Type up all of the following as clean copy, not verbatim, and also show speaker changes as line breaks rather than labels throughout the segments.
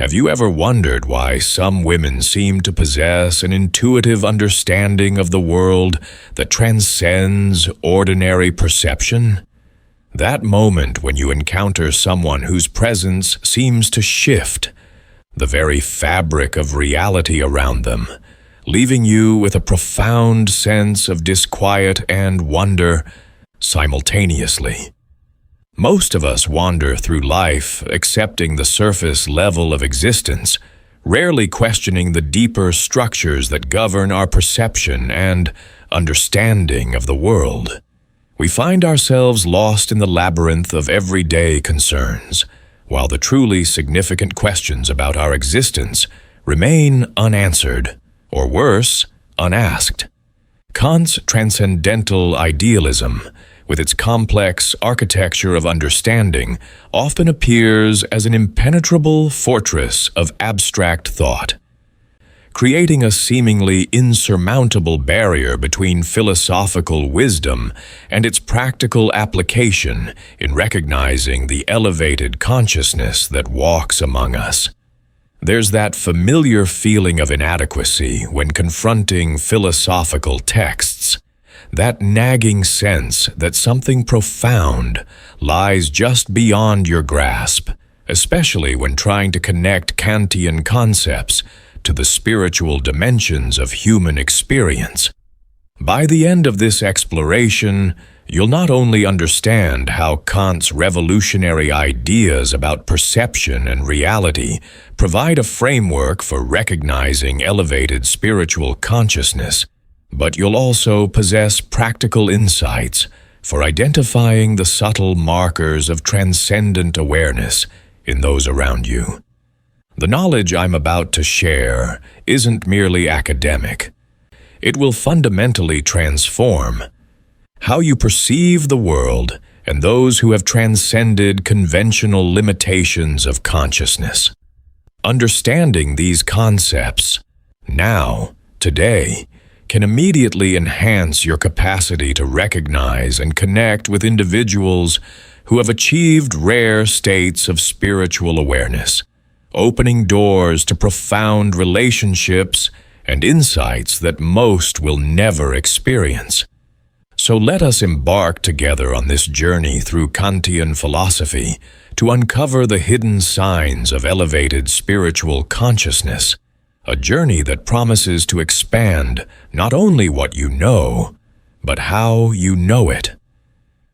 Have you ever wondered why some women seem to possess an intuitive understanding of the world that transcends ordinary perception? That moment when you encounter someone whose presence seems to shift the very fabric of reality around them, leaving you with a profound sense of disquiet and wonder simultaneously. Most of us wander through life accepting the surface level of existence, rarely questioning the deeper structures that govern our perception and understanding of the world. We find ourselves lost in the labyrinth of everyday concerns, while the truly significant questions about our existence remain unanswered, or worse, unasked. Kant's transcendental idealism, with its complex architecture of understanding, often appears as an impenetrable fortress of abstract thought, creating a seemingly insurmountable barrier between philosophical wisdom and its practical application in recognizing the elevated consciousness that walks among us. There's that familiar feeling of inadequacy when confronting philosophical texts, that nagging sense that something profound lies just beyond your grasp, especially when trying to connect Kantian concepts to the spiritual dimensions of human experience. By the end of this exploration, you'll not only understand how Kant's revolutionary ideas about perception and reality provide a framework for recognizing elevated spiritual consciousness, but you'll also possess practical insights for identifying the subtle markers of transcendent awareness in those around you. The knowledge I'm about to share isn't merely academic. It will fundamentally transform how you perceive the world and those who have transcended conventional limitations of consciousness. Understanding these concepts now, today, can immediately enhance your capacity to recognize and connect with individuals who have achieved rare states of spiritual awareness, opening doors to profound relationships and insights that most will never experience. So let us embark together on this journey through Kantian philosophy to uncover the hidden signs of elevated spiritual consciousness, a journey that promises to expand not only what you know, but how you know it.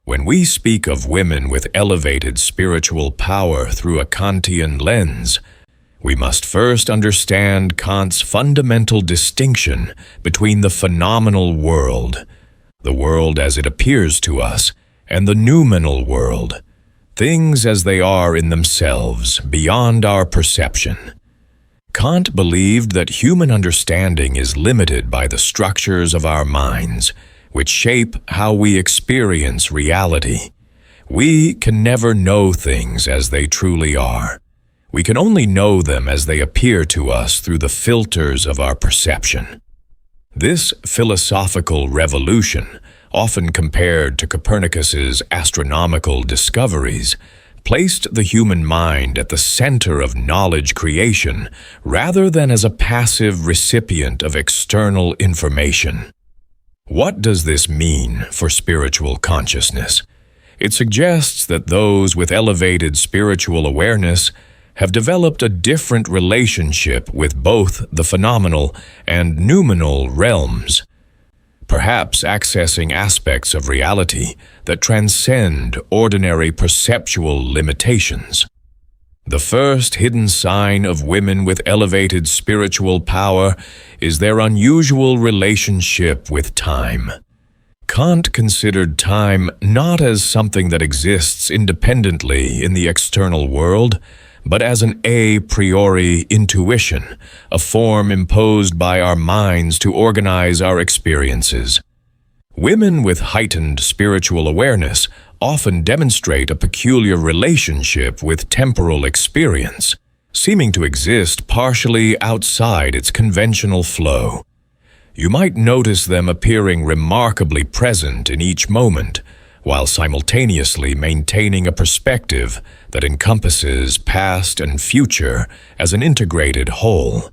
When we speak of women with elevated spiritual power through a Kantian lens, we must first understand Kant's fundamental distinction between the phenomenal world, the world as it appears to us, and the noumenal world, things as they are in themselves, beyond our perception. Kant believed that human understanding is limited by the structures of our minds, which shape how we experience reality. We can never know things as they truly are. We can only know them as they appear to us through the filters of our perception. This philosophical revolution, often compared to Copernicus's astronomical discoveries, placed the human mind at the center of knowledge creation rather than as a passive recipient of external information. What does this mean for spiritual consciousness? It suggests that those with elevated spiritual awareness have developed a different relationship with both the phenomenal and noumenal realms, perhaps accessing aspects of reality that transcend ordinary perceptual limitations. The first hidden sign of women with elevated spiritual power is their unusual relationship with time. Kant considered time not as something that exists independently in the external world, but as an a priori intuition, a form imposed by our minds to organize our experiences. Women with heightened spiritual awareness often demonstrate a peculiar relationship with temporal experience, seeming to exist partially outside its conventional flow. You might notice them appearing remarkably present in each moment, while simultaneously maintaining a perspective that encompasses past and future as an integrated whole.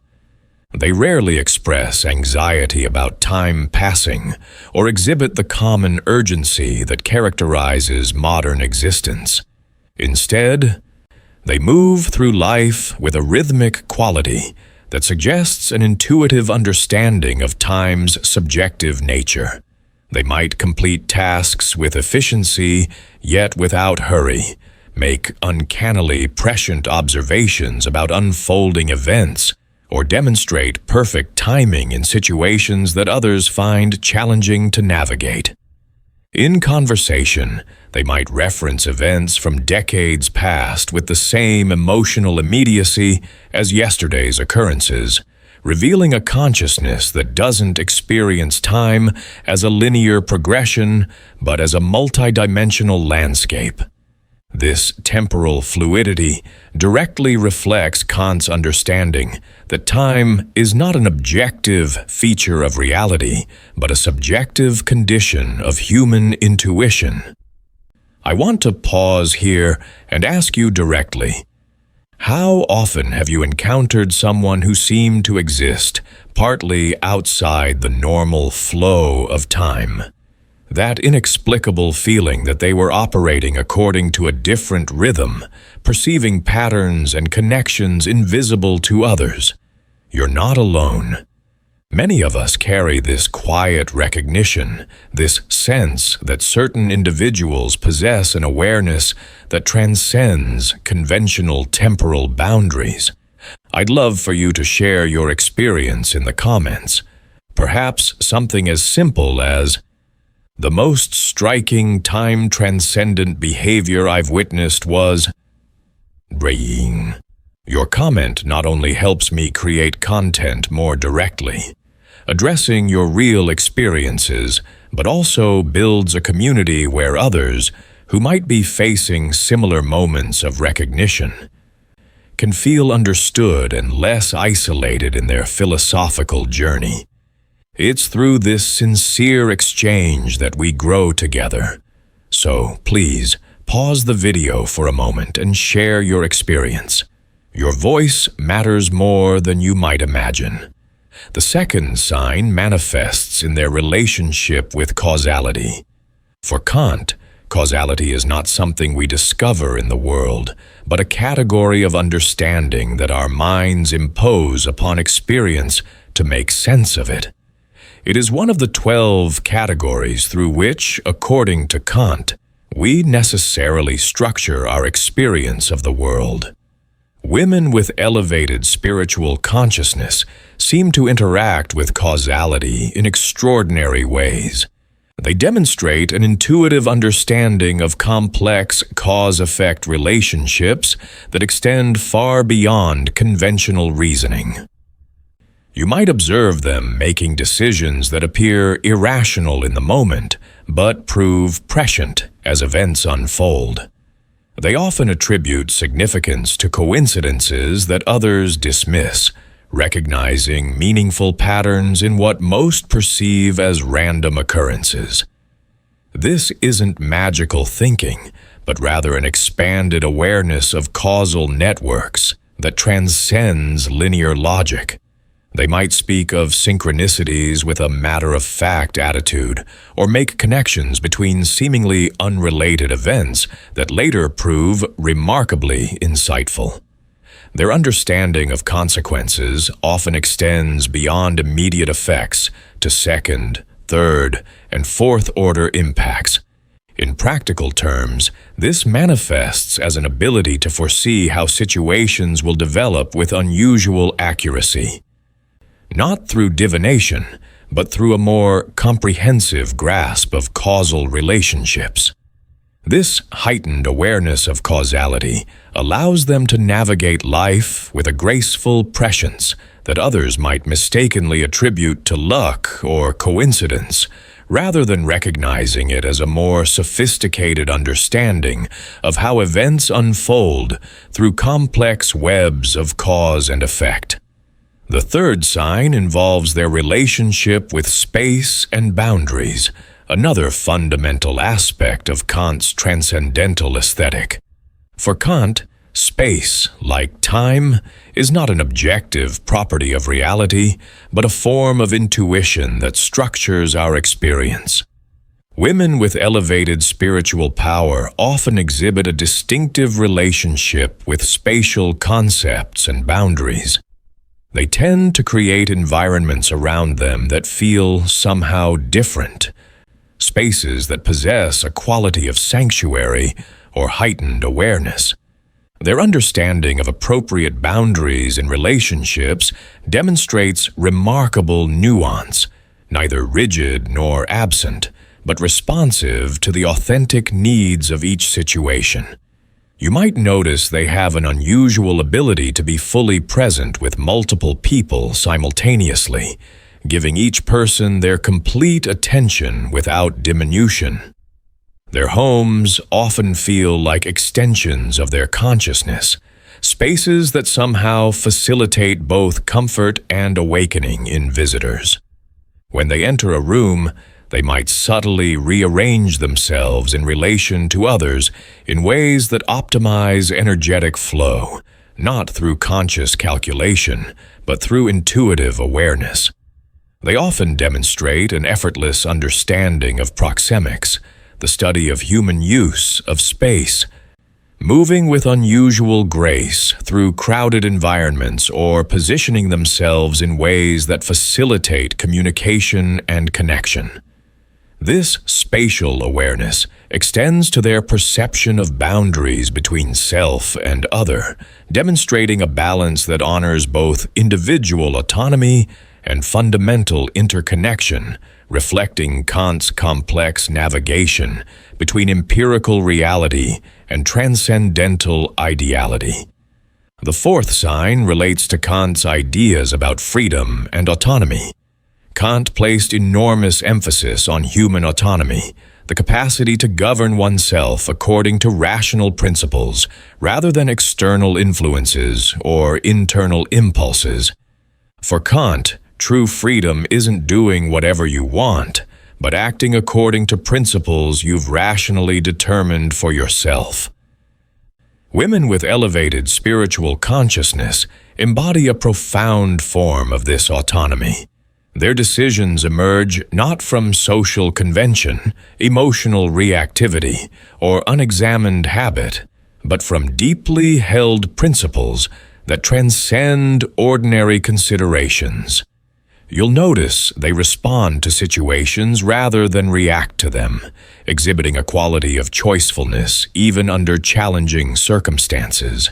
They rarely express anxiety about time passing or exhibit the common urgency that characterizes modern existence. Instead, they move through life with a rhythmic quality that suggests an intuitive understanding of time's subjective nature. They might complete tasks with efficiency, yet without hurry, make uncannily prescient observations about unfolding events, or demonstrate perfect timing in situations that others find challenging to navigate. In conversation, they might reference events from decades past with the same emotional immediacy as yesterday's occurrences, revealing a consciousness that doesn't experience time as a linear progression, but as a multidimensional landscape. This temporal fluidity directly reflects Kant's understanding that time is not an objective feature of reality, but a subjective condition of human intuition. I want to pause here and ask you directly, how often have you encountered someone who seemed to exist partly outside the normal flow of time? That inexplicable feeling that they were operating according to a different rhythm, perceiving patterns and connections invisible to others. You're not alone. Many of us carry this quiet recognition, this sense that certain individuals possess an awareness that transcends conventional temporal boundaries. I'd love for you to share your experience in the comments. Perhaps something as simple as, "The most striking time-transcendent behavior I've witnessed was..." Braying. Your comment not only helps me create content more directly, addressing your real experiences, but also builds a community where others, who might be facing similar moments of recognition, can feel understood and less isolated in their philosophical journey. It's through this sincere exchange that we grow together. So please, pause the video for a moment and share your experience. Your voice matters more than you might imagine. The second sign manifests in their relationship with causality. For Kant, causality is not something we discover in the world, but a category of understanding that our minds impose upon experience to make sense of it. It is one of the 12 categories through which, according to Kant, we necessarily structure our experience of the world. Women with elevated spiritual consciousness seem to interact with causality in extraordinary ways. They demonstrate an intuitive understanding of complex cause-effect relationships that extend far beyond conventional reasoning. You might observe them making decisions that appear irrational in the moment, but prove prescient as events unfold. They often attribute significance to coincidences that others dismiss, recognizing meaningful patterns in what most perceive as random occurrences. This isn't magical thinking, but rather an expanded awareness of causal networks that transcends linear logic. They might speak of synchronicities with a matter-of-fact attitude, or make connections between seemingly unrelated events that later prove remarkably insightful. Their understanding of consequences often extends beyond immediate effects to second, third, and fourth-order impacts. In practical terms, this manifests as an ability to foresee how situations will develop with unusual accuracy. Not through divination, but through a more comprehensive grasp of causal relationships. This heightened awareness of causality allows them to navigate life with a graceful prescience that others might mistakenly attribute to luck or coincidence, rather than recognizing it as a more sophisticated understanding of how events unfold through complex webs of cause and effect. The third sign involves their relationship with space and boundaries, another fundamental aspect of Kant's transcendental aesthetic. For Kant, space, like time, is not an objective property of reality, but a form of intuition that structures our experience. Women with elevated spiritual power often exhibit a distinctive relationship with spatial concepts and boundaries. They tend to create environments around them that feel somehow different, spaces that possess a quality of sanctuary or heightened awareness. Their understanding of appropriate boundaries in relationships demonstrates remarkable nuance, neither rigid nor absent, but responsive to the authentic needs of each situation. You might notice they have an unusual ability to be fully present with multiple people simultaneously, giving each person their complete attention without diminution. Their homes often feel like extensions of their consciousness, spaces that somehow facilitate both comfort and awakening in visitors. When they enter a room, they might subtly rearrange themselves in relation to others in ways that optimize energetic flow, not through conscious calculation, but through intuitive awareness. They often demonstrate an effortless understanding of proxemics, the study of human use of space, moving with unusual grace through crowded environments or positioning themselves in ways that facilitate communication and connection. This spatial awareness extends to their perception of boundaries between self and other, demonstrating a balance that honors both individual autonomy and fundamental interconnection, reflecting Kant's complex navigation between empirical reality and transcendental ideality. The fourth sign relates to Kant's ideas about freedom and autonomy. Kant placed enormous emphasis on human autonomy, the capacity to govern oneself according to rational principles rather than external influences or internal impulses. For Kant, true freedom isn't doing whatever you want, but acting according to principles you've rationally determined for yourself. Women with elevated spiritual consciousness embody a profound form of this autonomy. Their decisions emerge not from social convention, emotional reactivity, or unexamined habit, but from deeply held principles that transcend ordinary considerations. You'll notice they respond to situations rather than react to them, exhibiting a quality of choicefulness even under challenging circumstances.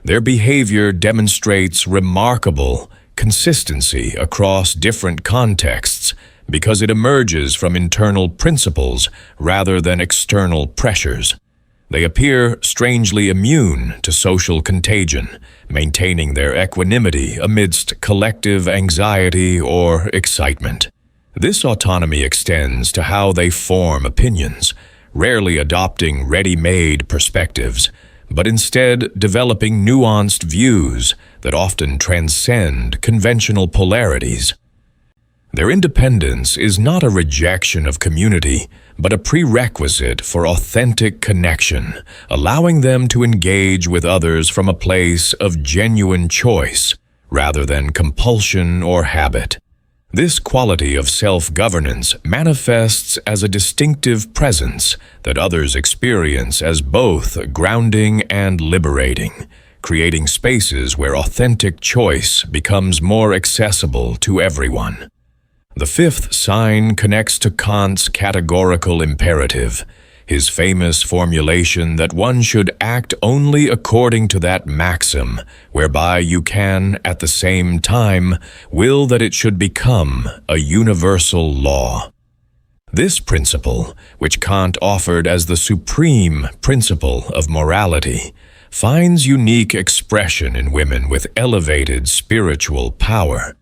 Their behavior demonstrates remarkable consistency across different contexts because it emerges from internal principles rather than external pressures. They appear strangely immune to social contagion, maintaining their equanimity amidst collective anxiety or excitement. This autonomy extends to how they form opinions, rarely adopting ready-made perspectives, but instead developing nuanced views that often transcend conventional polarities. Their independence is not a rejection of community, but a prerequisite for authentic connection, allowing them to engage with others from a place of genuine choice, rather than compulsion or habit. This quality of self-governance manifests as a distinctive presence that others experience as both grounding and liberating, creating spaces where authentic choice becomes more accessible to everyone. The fifth sign connects to Kant's categorical imperative, his famous formulation that one should act only according to that maxim, whereby you can, at the same time, will that it should become a universal law. This principle, which Kant offered as the supreme principle of morality, finds unique expression in women with elevated spiritual power.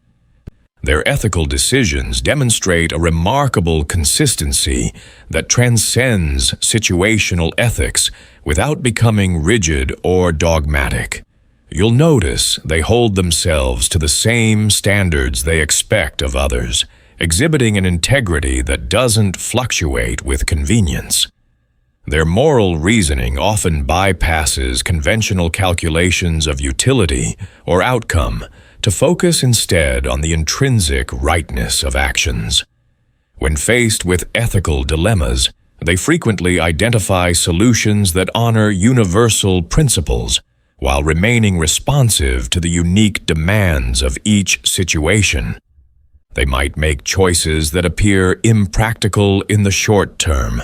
Their ethical decisions demonstrate a remarkable consistency that transcends situational ethics without becoming rigid or dogmatic. You'll notice they hold themselves to the same standards they expect of others, exhibiting an integrity that doesn't fluctuate with convenience. Their moral reasoning often bypasses conventional calculations of utility or outcome to focus instead on the intrinsic rightness of actions. When faced with ethical dilemmas, they frequently identify solutions that honor universal principles while remaining responsive to the unique demands of each situation. They might make choices that appear impractical in the short term,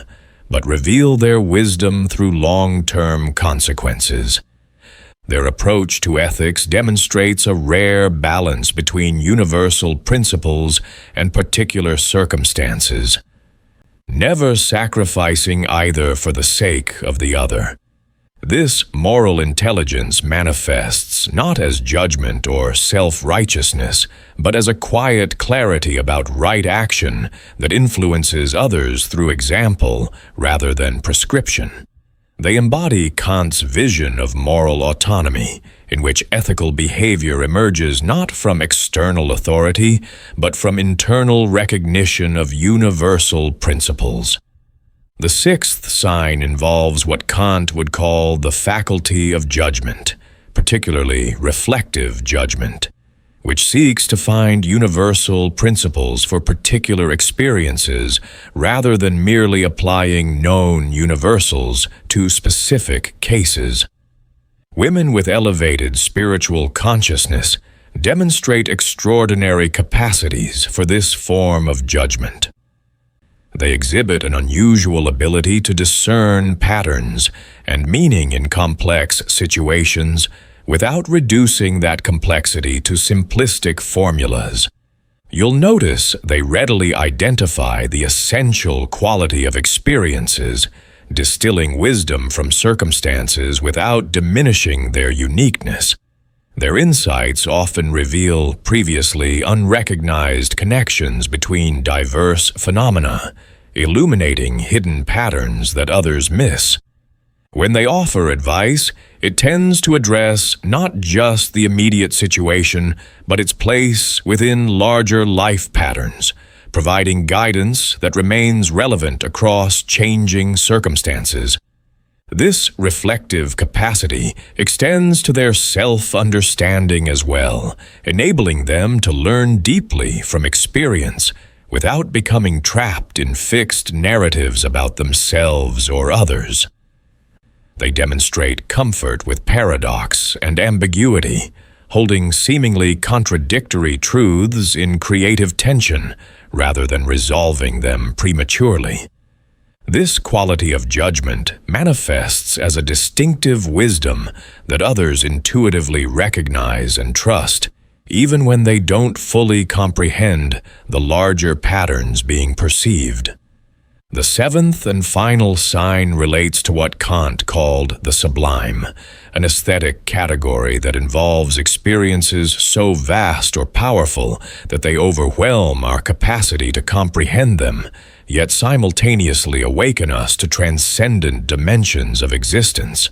but reveal their wisdom through long-term consequences. Their approach to ethics demonstrates a rare balance between universal principles and particular circumstances, never sacrificing either for the sake of the other. This moral intelligence manifests not as judgment or self-righteousness, but as a quiet clarity about right action that influences others through example rather than prescription. They embody Kant's vision of moral autonomy, in which ethical behavior emerges not from external authority, but from internal recognition of universal principles. The sixth sign involves what Kant would call the faculty of judgment, particularly reflective judgment, which seeks to find universal principles for particular experiences rather than merely applying known universals to specific cases. Women with elevated spiritual consciousness demonstrate extraordinary capacities for this form of judgment. They exhibit an unusual ability to discern patterns and meaning in complex situations without reducing that complexity to simplistic formulas. You'll notice they readily identify the essential quality of experiences, distilling wisdom from circumstances without diminishing their uniqueness. Their insights often reveal previously unrecognized connections between diverse phenomena, illuminating hidden patterns that others miss. When they offer advice, it tends to address not just the immediate situation, but its place within larger life patterns, providing guidance that remains relevant across changing circumstances. This reflective capacity extends to their self-understanding as well, enabling them to learn deeply from experience without becoming trapped in fixed narratives about themselves or others. They demonstrate comfort with paradox and ambiguity, holding seemingly contradictory truths in creative tension rather than resolving them prematurely. This quality of judgment manifests as a distinctive wisdom that others intuitively recognize and trust, even when they don't fully comprehend the larger patterns being perceived. The seventh and final sign relates to what Kant called the sublime, an aesthetic category that involves experiences so vast or powerful that they overwhelm our capacity to comprehend them, yet simultaneously awaken us to transcendent dimensions of existence.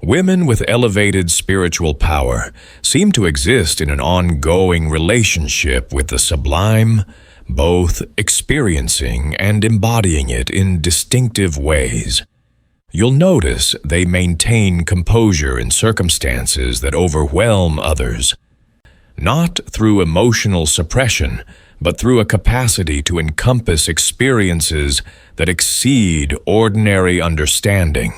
Women with elevated spiritual power seem to exist in an ongoing relationship with the sublime, both experiencing and embodying it in distinctive ways. You'll notice they maintain composure in circumstances that overwhelm others, not through emotional suppression, but through a capacity to encompass experiences that exceed ordinary understanding.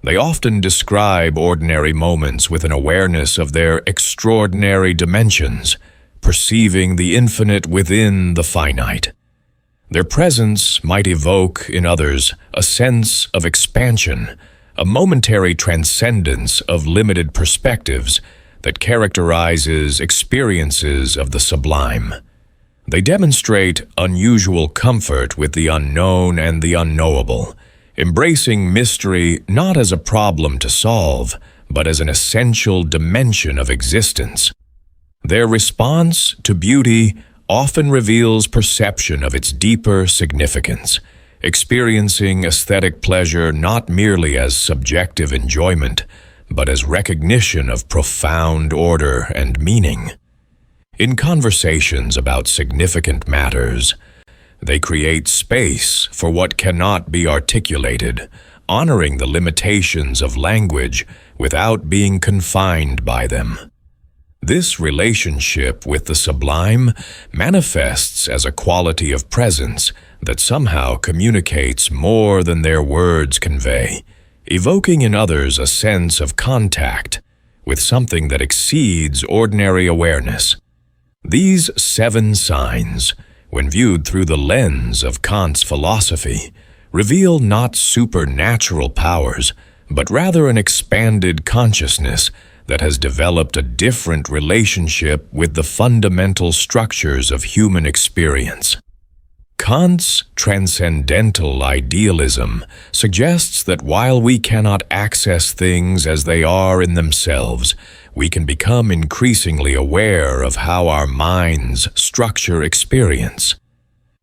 They often describe ordinary moments with an awareness of their extraordinary dimensions, perceiving the infinite within the finite. Their presence might evoke in others a sense of expansion, a momentary transcendence of limited perspectives that characterizes experiences of the sublime. They demonstrate unusual comfort with the unknown and the unknowable, embracing mystery not as a problem to solve, but as an essential dimension of existence. Their response to beauty often reveals perception of its deeper significance, experiencing aesthetic pleasure not merely as subjective enjoyment, but as recognition of profound order and meaning. In conversations about significant matters, they create space for what cannot be articulated, honoring the limitations of language without being confined by them. This relationship with the sublime manifests as a quality of presence that somehow communicates more than their words convey, evoking in others a sense of contact with something that exceeds ordinary awareness. These 7 signs, when viewed through the lens of Kant's philosophy, reveal not supernatural powers, but rather an expanded consciousness that has developed a different relationship with the fundamental structures of human experience. Kant's transcendental idealism suggests that while we cannot access things as they are in themselves, we can become increasingly aware of how our minds structure experience.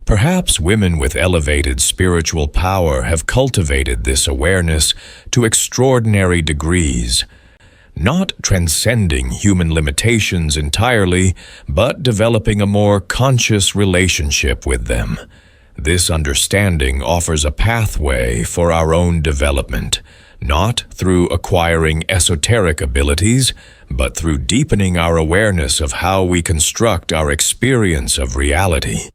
Perhaps women with elevated spiritual power have cultivated this awareness to extraordinary degrees, not transcending human limitations entirely, but developing a more conscious relationship with them. This understanding offers a pathway for our own development, not through acquiring esoteric abilities, but through deepening our awareness of how we construct our experience of reality.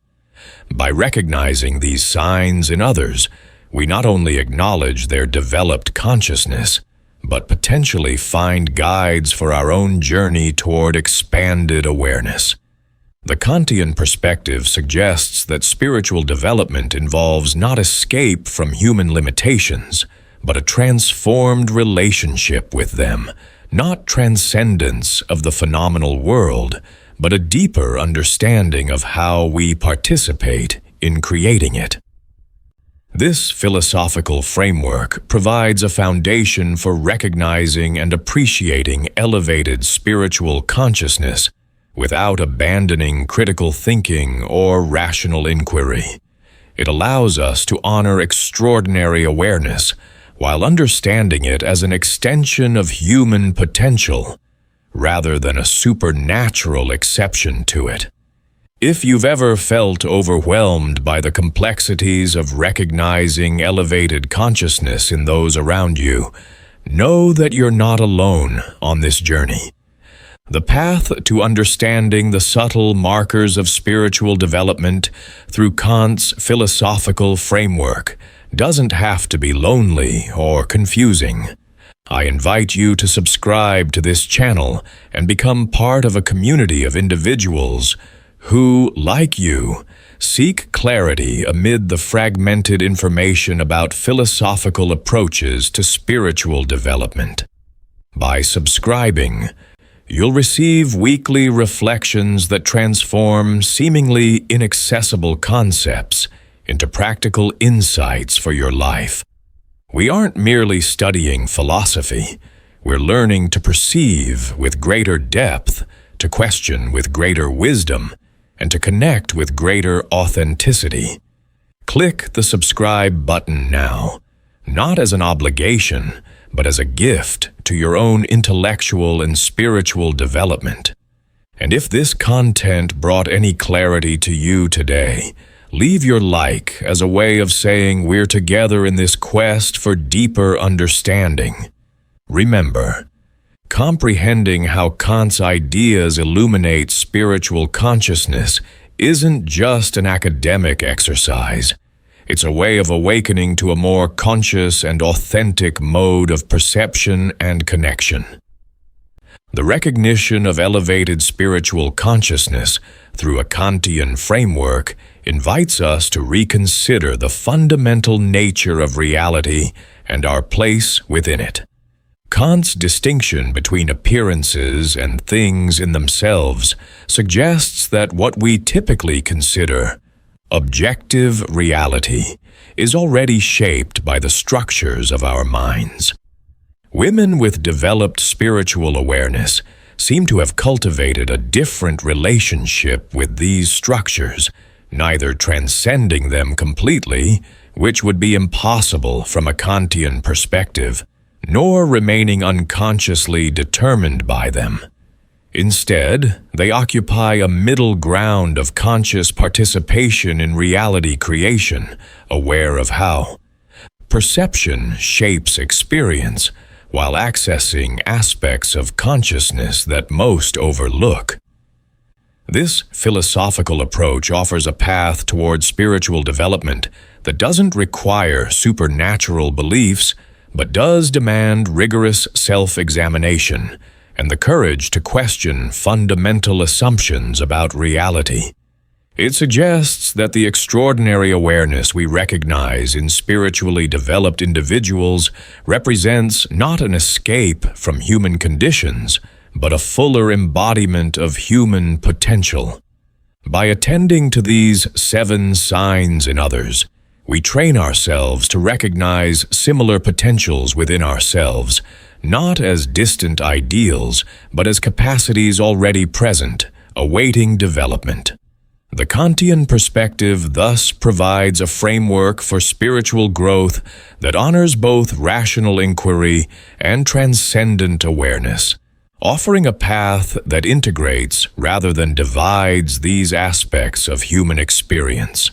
By recognizing these signs in others, we not only acknowledge their developed consciousness, but potentially find guides for our own journey toward expanded awareness. The Kantian perspective suggests that spiritual development involves not escape from human limitations, but a transformed relationship with them, not transcendence of the phenomenal world, but a deeper understanding of how we participate in creating it. This philosophical framework provides a foundation for recognizing and appreciating elevated spiritual consciousness without abandoning critical thinking or rational inquiry. It allows us to honor extraordinary awareness while understanding it as an extension of human potential, rather than a supernatural exception to it. If you've ever felt overwhelmed by the complexities of recognizing elevated consciousness in those around you, know that you're not alone on this journey. The path to understanding the subtle markers of spiritual development through Kant's philosophical framework doesn't have to be lonely or confusing. I invite you to subscribe to this channel and become part of a community of individuals who, like you, seek clarity amid the fragmented information about philosophical approaches to spiritual development. By subscribing, you'll receive weekly reflections that transform seemingly inaccessible concepts into practical insights for your life. We aren't merely studying philosophy. We're learning to perceive with greater depth, to question with greater wisdom, and to connect with greater authenticity. Click the subscribe button now, not as an obligation, but as a gift to your own intellectual and spiritual development. And if this content brought any clarity to you today, leave your like as a way of saying we're together in this quest for deeper understanding. Remember, comprehending how Kant's ideas illuminate spiritual consciousness isn't just an academic exercise. It's a way of awakening to a more conscious and authentic mode of perception and connection. The recognition of elevated spiritual consciousness through a Kantian framework invites us to reconsider the fundamental nature of reality and our place within it. Kant's distinction between appearances and things in themselves suggests that what we typically consider objective reality is already shaped by the structures of our minds. Women with developed spiritual awareness seem to have cultivated a different relationship with these structures, neither transcending them completely, which would be impossible from a Kantian perspective, nor remaining unconsciously determined by them. Instead, they occupy a middle ground of conscious participation in reality creation, aware of how perception shapes experience, while accessing aspects of consciousness that most overlook. This philosophical approach offers a path toward spiritual development that doesn't require supernatural beliefs, but does demand rigorous self-examination and the courage to question fundamental assumptions about reality. It suggests that the extraordinary awareness we recognize in spiritually developed individuals represents not an escape from human conditions, but a fuller embodiment of human potential. By attending to these 7 signs in others, we train ourselves to recognize similar potentials within ourselves, not as distant ideals, but as capacities already present, awaiting development. The Kantian perspective thus provides a framework for spiritual growth that honors both rational inquiry and transcendent awareness, offering a path that integrates rather than divides these aspects of human experience.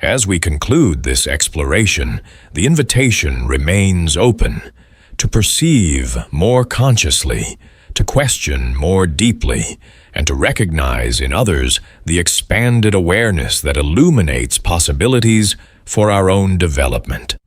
As we conclude this exploration, the invitation remains open to perceive more consciously, to question more deeply, and to recognize in others the expanded awareness that illuminates possibilities for our own development.